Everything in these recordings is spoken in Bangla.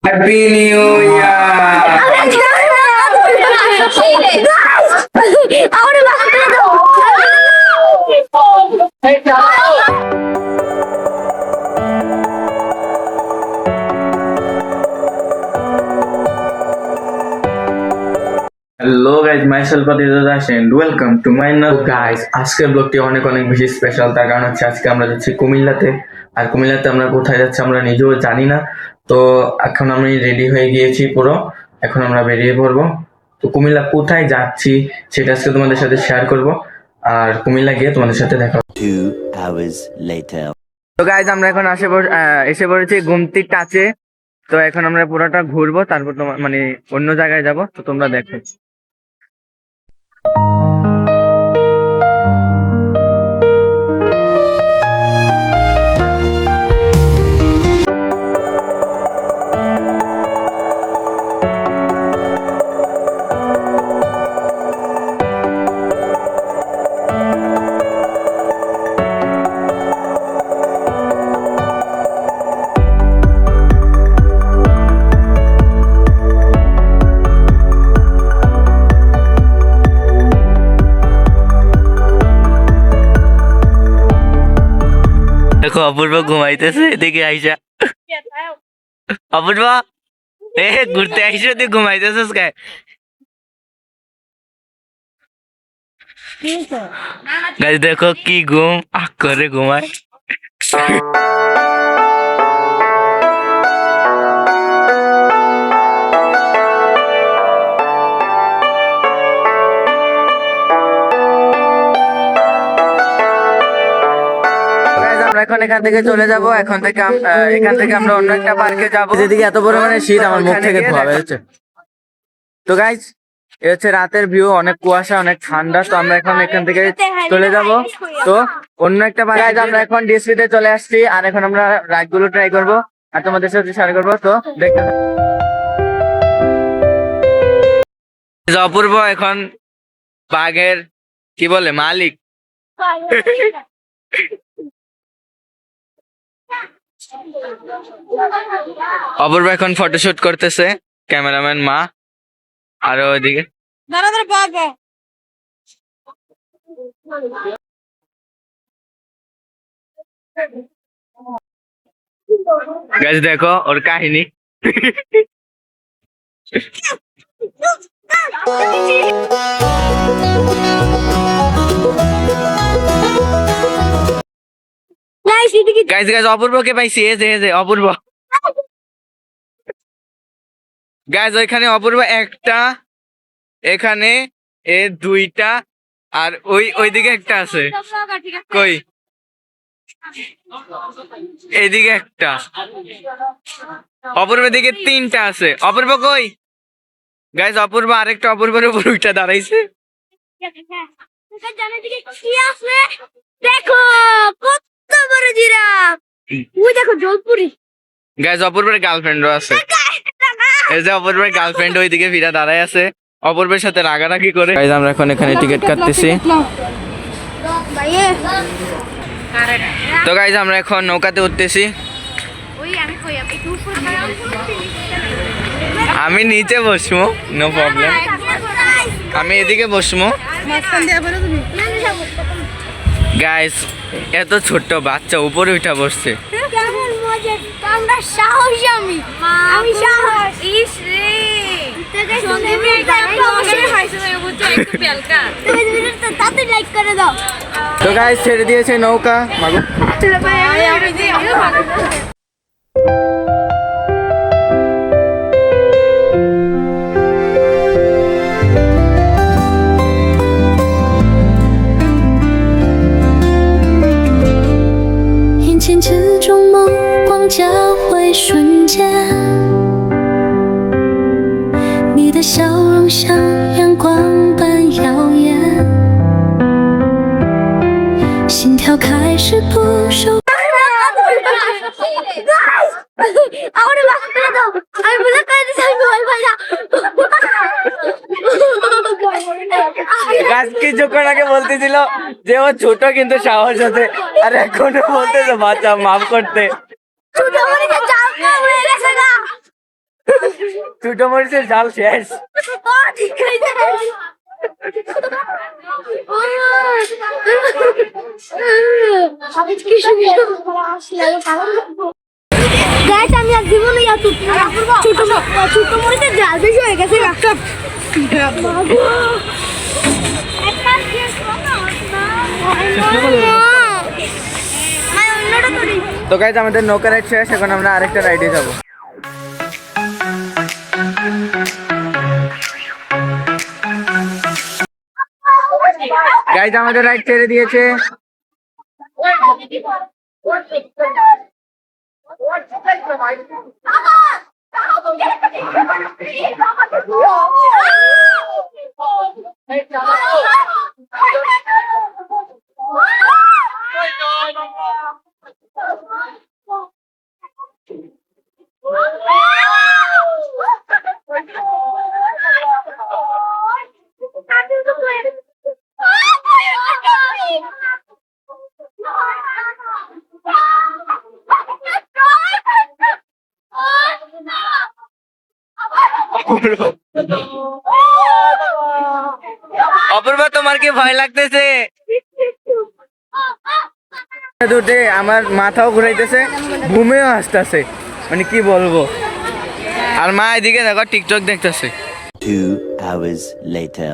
Happy new year. Hello guys, myself Adidas and welcome to my guys. আজকের ব্লগটি অনেক অনেক বেশি স্পেশাল, তার কারণ হচ্ছে আজকে আমরা যাচ্ছি কুমিল্লাতে। আর কুমিল্লাতে আমরা কোথায় যাচ্ছি আমরা নিজেও জানি না। তো এখন আমি রেডি হয়ে গিয়েছি পুরো, এখন আমরা বেরিয়ে পড়বো। তো কুমিল্লা কোথায় যাচ্ছি সেটা আজকে তোমাদের সাথে শেয়ার করব, আর কুমিল্লা গিয়ে তোমাদের সাথে দেখা হবে। 2 hours later. তো গাইজ আমরা এখন এসে পড়েছি গুমতির টাচে। তো এখন আমরা পুরোটা ঘুরবো, তারপর তোমার মানে অন্য জায়গায় যাব। তো তোমরা দেখো। দেখো অপূর্ব ঘুমাইতেছে, এদিকে আইসা। অপূর্ব ঘুরতে আইসা তুই ঘুমাইতেছিস কে? গাইস দেখো কি ঘুম আক করে ঘুমায়। আমরা এখন এখান থেকে চলে যাব। এখান থেকে আমরা অন্য একটা পার্কে যাব, যেদিকে এত পরিমাণে শীত আমার মুখ থেকে ধোয়া বেরোচ্ছে। তো গাইজ এ হচ্ছে রাতের ভিউ, অনেক কুয়াশা, অনেক ঠান্ডা। তো আমরা এখন এখান থেকে চলে যাব। তো অন্য একটা পার্কে আমরা এখন ডিএসপিতে চলে আসছি, আর এখন আমরা রাইড গুলো ট্রাই করবো আর তোমাদের সাথে শেয়ার করবো। তো দেখতে অপূর্ব এখন বাঘের কি বলে মালিক। অপূর্ব এখন ফটোশুট করতেছে, ক্যামেরাম্যান মা আর ওইদিকে গাইস দেখো ওর কাহিনী। গাইস গাইস অপূর্বকে পাইছি, এই যে অপূর্ব। গাইস ওইখানে অপূর্ব একটা, এখানে এ দুইটা, আর ওইদিকে একটা আছে। কই এইদিকে একটা, অপূর্বের দিকে তিনটা আছে। অপূর্ব কই? গাইস অপূর্ব আরেকটা অপূর্বের উপর উঠে দাঁড়াইছে। দেখো কত বড় জিরাফ, ওই দেখো জলপুরি। গাইস অপূর্বের গার্লফ্রেন্ডও আছে, এই যে অপূর্বের গার্লফ্রেন্ড ওইদিকে ফিরা দাঁড়ায় আছে অপূর্বের সাথে রাগারাগি করে। গাইস আমরা এখন এখানে টিকিট কাটতেছি। তো গাইস আমরা এখন নৌকাতে উঠতেছি। আমি নিচে বসবো, নো প্রবলেম, আমি এদিকে বসবো। গাইস এত ছোট্ট বাচ্চা উপরে উঠা বসছে। তো গাইস ছেড়ে দিয়েছে নৌকা।眼前之中梦光交汇瞬间，你的笑容像阳光般耀眼，心跳开始不受。গাছ কিছুক্ষণ আগে বলতেছিল যে ও ছোট কিন্তু সাহস আছে, আর এখনো বলতেছে বাচ্চা মাফ করতে। ছোট মরিচের ঝাল শেষ। ঠিক আছে গাইস আমি আর জীবনে ছোট ছোট মরিচের জাল বেশি হয়ে গেছে একটা তো গাইজ আমাদের নৌকা রাইড শেষ, এখন আমরা আরেকটা রাইডে যাব। গাইজ আমাদের রাইড ছেড়ে দিয়েছে। অপূর্বা তোমার কি ভয় লাগতেছে? দূরে আমার মাথাও ঘুরাইতেছে, ঘুমেও আসতেছে, মানে কি বলবো। আর মা এদিকে দেখো টিকটক দেখতেছে। 2 hours later.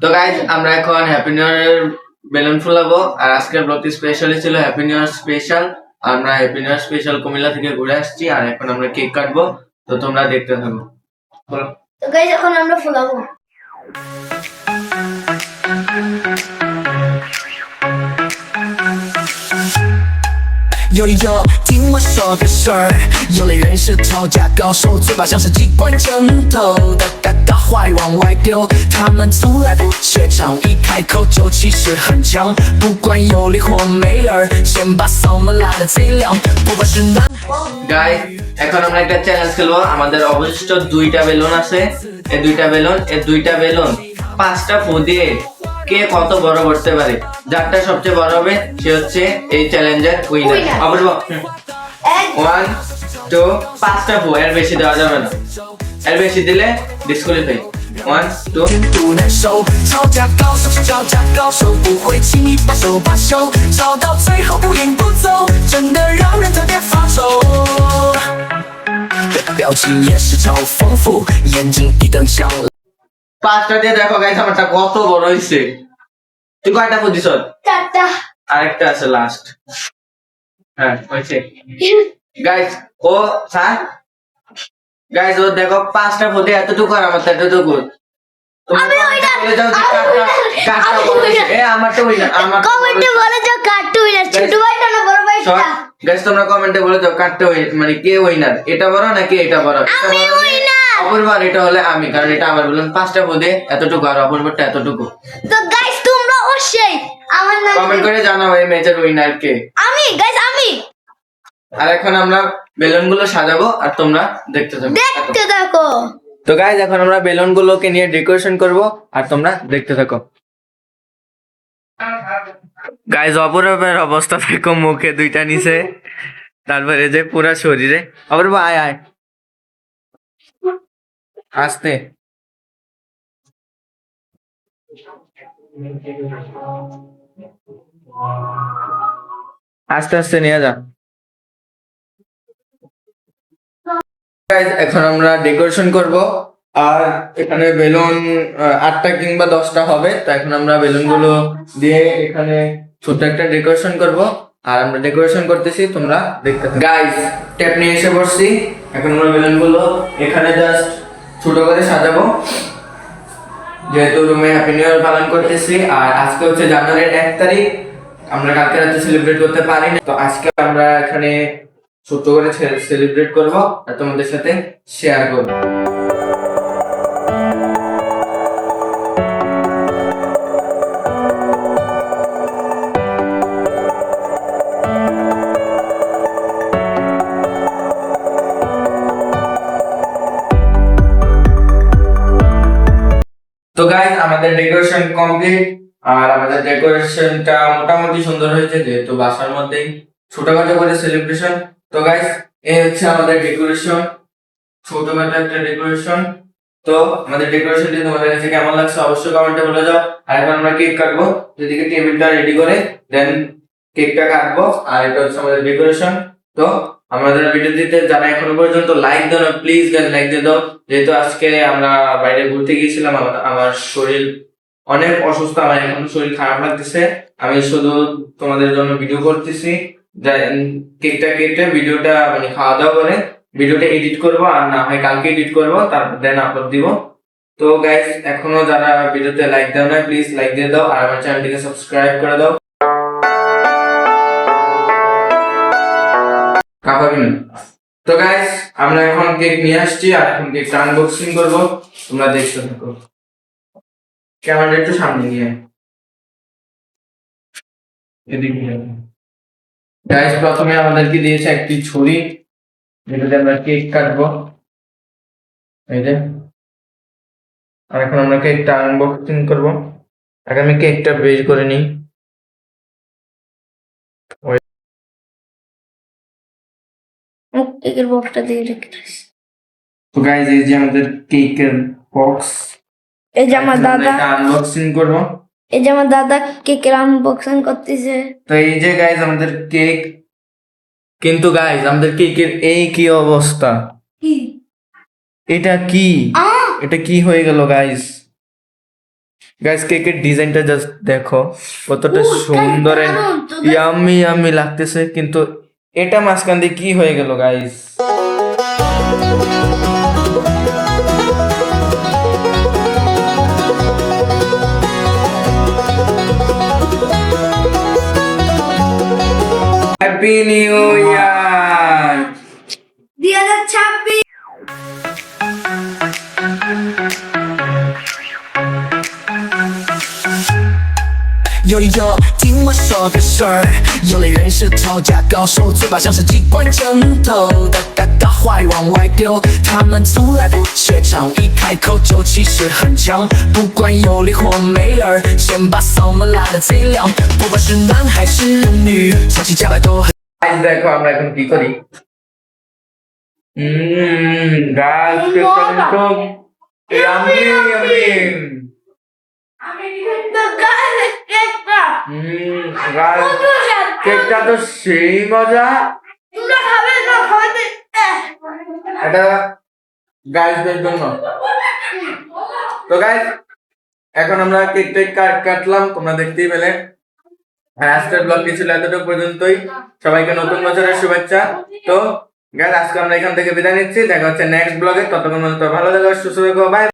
তো গাইজ আমরা এখন হ্যাপি নিউ ইয়ার বেলুন ফুলাবো। আর আজকের ব্লগটি স্পেশালি ছিল হ্যাপি নিউ ইয়ার স্পেশাল। আমরা হ্যাপি নিউ ইয়ার স্পেশাল কুমিল্লা থেকে ঘুরে আসছি, আর এখন আমরা কেক কাটবো। তো তোমরা দেখতে থাকো। বলো। তো গাইস এখন আমরা ফুলাবো।有一个听我说个事儿，有类人是吵架高手，嘴巴像是机关针头，大大话往外丢。他们从来不怯场，一开口就气势很强。不管有理或没儿，先把嗓门拉得贼亮。不管是男。 গাইস এখন আমরা একটা চ্যালেঞ্জ খেলবো। আমাদের অবশিষ্ট দুইটা বেলুন আছে, এই দুইটা বেলুন 5টা ফু দিয়ে কে কত বড় করতে পারে, যারটা সবচেয়ে বড় হবে সে হচ্ছে এই চ্যালেঞ্জের উইনার। অপূর্ব 1 2 5টা ফু, এর বেশি দেওয়া যাবে না, এর বেশি দিলে ডিসকোয়ালিফাই। 1 2不难受，吵架高手是吵架高手，不会轻易把手把手，吵到最后不赢不走，真的让人特别发愁。表情也是超丰富，眼睛一瞪响了。 5টা দিয়ে দেখো গাইস আমারটা কত বড় হইছে। তুই কয়টা ফু দিছ? চারটা আরেকটা আছে লাস্ট। হ্যাঁ হইছে গাইস। ও স্যার গাইস ও দেখো 5টা ফু দিয়ে এতটুকু আর আমার এতটুকু। আমি ওইটা বলে যাও যে কাটটা বড় হইছে। এ আমারটা হইনা, আমার কমেন্টে বলে যাও কাট্টু উইনার, ছোট ভাইটা না বড় ভাইটা? গাইস তোমরা কমেন্টে বলে দাও কাটটা মানে কে উইনার, এটা বড় নাকি এটা বড়? আমি উইনার। অপূর্বার এটা হলে আমি, কারণ এটা আমার বললাম 5টা ফু দিয়ে এতটুকু আর অপূর্বটা এতটুকু। তো গাইস তোমরা অবশ্যই আমার নাম কমেন্ট করে জানাও এই ম্যাচের উইনার কে। আমি গাইস আমি। আর এখন আমরা বেলুন গুলো সাজাবো আর তোমরা দেখতে থাকো। দেখতে থাকো। তো গাইজ এখন আমরা বেলুন গুলোকে নিয়ে ডেকোরেশন করব আর তোমরা দেখতে থাকো। গাইজ অপূর্বের অবস্থা দেখো, মুখে দুইটা নিচে, তারপরে যে পুরা শরীরে। অপূর্ব আয় আয় আস্তে। আস্তে আস্তে নিয়ে যা। এখন আমরা ডেকোরেশন করব, আর এখানে বেলুন 8টা কিংবা 10টা হবে। তো এখন আমরা বেলুন গুলো দিয়ে এখানে ছোট একটা ডেকোরেশন করব, আর আমরা ডেকোরেশন করতেছি, তোমরা দেখতে থাকো। গাইস টেপ নিয়ে এসে বসছি, এখন আমরা বেলুন গুলো এখানে জাস্ট ছোট করে সাজাবো, যেহেতু রুমে হ্যাপি নিউ ইয়ার পালন করতেছি। আর আজকে হচ্ছে জানুয়ারির 1 তারিখ, আমরা কালকে রাতে সেলিব্রেট করতে পারি না, তো আজকে আমরা এখানে ছোট করে সেলিব্রেট করব আর তোমাদের সাথে শেয়ার করব। তো গাইস আমাদের ডেকোরেশন কমপ্লিট, আর আমাদের ডেকোরেশনটা মোটামুটি সুন্দর হয়েছে, যেহেতু বাসার মধ্যেই ছোটখাটো করে সেলিব্রেশন। তো গাইস এই হচ্ছে আমাদের ডেকোরেশন। ছোটখাটো একটা ডেকোরেশন। তো আমাদের ডেকোরেশনটি তোমাদের কাছে কেমন লাগছে অবশ্যই কমেন্টে বলে যাও। আর এখন আমরা কেক কাটবো, যেদিকে টেবিলটা রেডি করে দেন কেকটা কাটবো। আর এটা হচ্ছে আমাদের ডেকোরেশন। তো আমাদের ভিডিওটিতে যারা এখনো পর্যন্ত লাইক দাও না, প্লিজ লাইক দিয়ে দাও। যেহেতু আজকে আমরা বাইরে ঘুরতে গিয়েছিলাম, আমার শরীর অনেক অসুস্থ, আমার এখন শরীর খারাপ লাগতেছে। আমি শুধু তোমাদের জন্য ভিডিও করতেছি, কেকটা কেটে ভিডিওটা মানে খাওয়া দাওয়া করে ভিডিওটা এডিট করব, আর না হয় কালকে এডিট করব, তারপর দেন আপলোড দিব। তো গাইস এখনো যারা ভিডিওতে লাইক দাও না, প্লিজ লাইক দিয়ে দাও আর আমার চ্যানেলটিকে সাবস্ক্রাইব করে দাও। কাপাবিন। তো গাইস আমরা এখন কেক নিয়ে আসছি, আর এখন কেকটা আনবক্সিং করব, তোমরা দেখতে থাকো। ক্যামেরাটা একটু সামনে নিয়ে এদিকে। গাইস প্রথমে আমাদেরকে দিয়েছে একটি ছুরি, যেটাতে আমরা কেক কাটবো, এই যে। আর এখন আমরা কেকটা আনবক্সিং করবো। আগে আমি কেকটা বের করে নিই। কেকের বক্সটা দিয়ে রেখে দিস। তো গাইস এই যে আমাদের কেকের বক্স, এই যে আমার দাদা, আনবক্সিং করবো। এই যে আমার দাদা কেকের আনবক্সিং করতেছে। তো এই যে গাইস আমাদের কেক, কিন্তু গাইস আমাদের কেকের এই কি অবস্থা, কি এটা কি, এটা কি হয়ে গেল গাইস? গাইস কেকের ডিজাইনটা জাস্ট দেখো কতটা সুন্দর, ইয়াম্মি ইয়াম্মি লাগতেছে, কিন্তু এটা মাঝখান দিয়ে কি হয়ে গেল guys? Happy new year 2026।有一个听我说个事儿，有类人是吵架高手，嘴巴像是机关针头，大坏往外丢。他们从来不怯场，一开口就气势很强。不管有理或没理儿，先把嗓门拉得贼亮。不管是男还是女，吵起架来都很。 guys দেখো আমরা এখন কি করি। গাইস কেকটা কিন্তু ইয়াম্মি ইয়াম্মি। গাইস কেকটা তো সেই মজা। এটা গাইসদের জন্য। তো গাইস এখন আমরা কেকটা কাটলাম, তোমরা দেখতেই পেলে। আর আজকের ব্লগটি ছিল এতটুকু পর্যন্তই। সবাইকে নতুন বছরের শুভেচ্ছা। তো গাইস আজকে আমরা এখান থেকে বিদায় নিচ্ছি, দেখা হচ্ছে নেক্সট ব্লগে। ততক্ষণ পর্যন্ত ভালো থাকো, সুস্থ থাকো, বাই।